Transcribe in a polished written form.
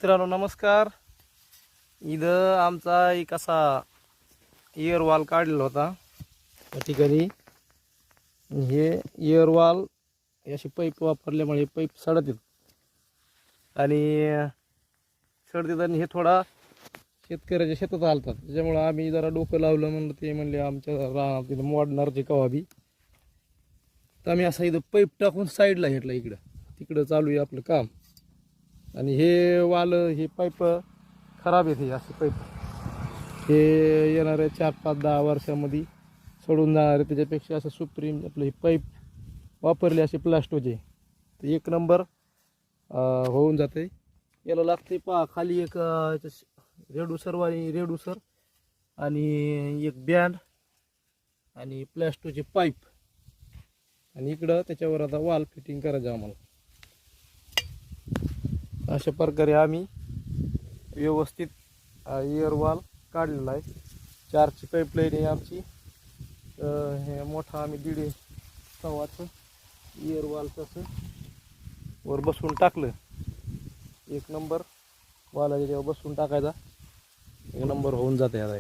मित्रांनो नमस्कार. इथं आमचा एक असा इयर वॉल काढलेला होता. त्या ठिकाणी हे इयर वॉल अशी पाईप वापरल्यामुळे पाईप सडतात आणि हे थोडा शेतकऱ्याच्या शेतात आलतात. त्याच्यामुळं आम्ही जरा डोकं लावलं, म्हणलं ते म्हणले आमच्या रानात तिथं मोडणार जे कवा बी. तर आम्ही असा इथं पाईप टाकून साईडला घेतला, इकडं तिकडं चालू आहे आपलं काम. आणि हे वाल हे पाईप खराब येते, असे पाईप हे येणाऱ्या 4-5-10 वर्षामध्ये सोडून जाणारे. त्याच्यापेक्षा असं सुप्रीम आपलं हे पाईप वापरले असे प्लास्टोचे तर एक नंबर होऊन जाते. याला लागते पहा खाली एक रेडूसर आणि एक बँड आणि प्लास्टोचे पाईप आणि इकडं त्याच्यावर आता वाल फिटिंग करायचं आम्हाला. अशा प्रकारे आम्ही व्यवस्थित इयर वॉल काढलेला आहे. 4ची पाईपलाईन आहे आमची. हे मोठा आम्ही 1.5 इयर वॉलचं असं वर बसवून टाकलं. एक नंबर वाला जेव्हा बसवून टाकायचा, एक नंबर होऊन जाते आता.